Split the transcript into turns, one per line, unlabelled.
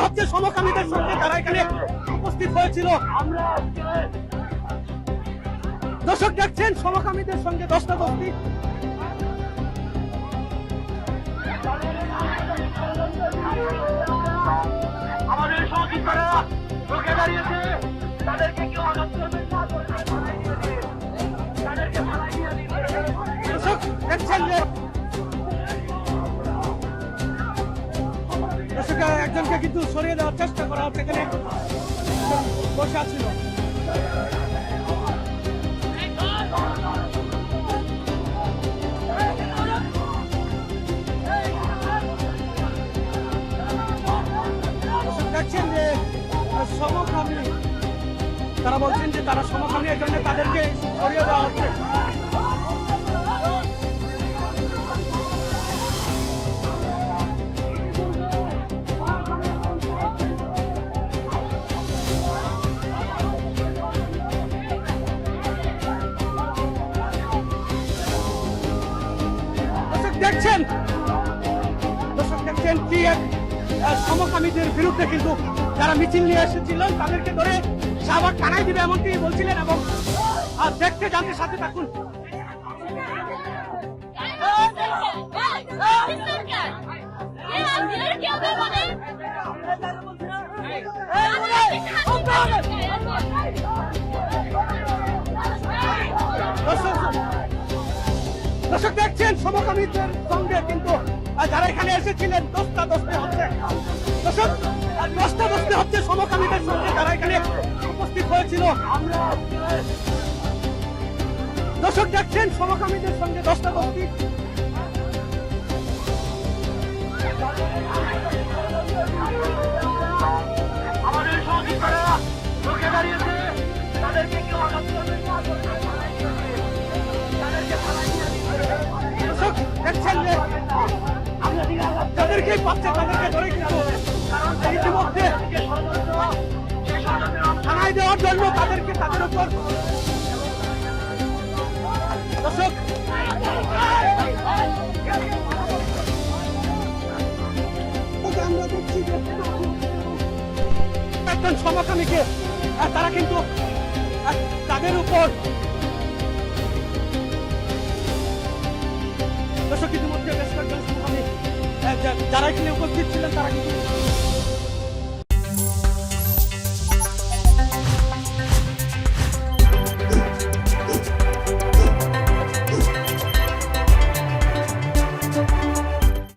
হচ্ছে সমকামীদের সঙ্গে যারা এখানে উপস্থিত হয়েছিল। দর্শক দেখছেন সমকামীদের সঙ্গে ধস্তাধস্তি।
আমাদের সহযোগিতারা রুখে দাঁড়িয়েছে, তাদেরকে কেউ আঘাত করবেন না, তাদেরকে ফালাই দিয়ে দিন।
দর্শক দেখছেন যে দর্শক একজনকে কিন্তু সরিয়ে দেওয়ার চেষ্টা করা হচ্ছে, এখানে বসে আছিল। দেখছেন যে সমকামী, তারা বলছেন যে তারা সমকামী, এই জন্য তাদেরকে সরিয়ে দেওয়া হচ্ছে। দর্শক দেখছেন কি এক সমকামীদের বিরুদ্ধে কিন্তু যারা মিছিল নিয়ে এসেছিলেন তাদেরকে ধরে শাহবাগ থানায় দিবে এমনটি বলছিলেন, এবং দেখতে জানতে সাথে থাকুন। দর্শক দেখছেন সমকামীদের সঙ্গে কিন্তু যারা এখানে এসেছিলেন ধস্তাধস্তি হচ্ছে। দর্শক ধস্তাধস্তি হচ্ছে সমকামীদের সঙ্গে যারা এখানে উপস্থিত হয়েছিল। দর্শক দেখছেন সমকামীদের সঙ্গে ধস্তাধস্তি।
আমাদের সহযোগিতারা রুখে দাঁড়িয়েছে, তাদেরকে কেউ আঘাত করবেন না, তাদেরকে ফালাই দিয়ে দিন।
দর্শক দেখছেন যে যাদেরকেই পাচ্ছে তাদেরকে ধরে কিন্তু ইতিমধ্যে থানায় দেওয়ার জন্য তাদেরকে তাদের উপর। দর্শক আমরা দেখছি যে একজন সমকামীকে তারা কিন্তু তাদের উপর। দর্শক ইতিমধ্যে বেশ কয়েকজন সমকামী যারা এখানে উপস্থিত ছিলেন তারা কিন্তু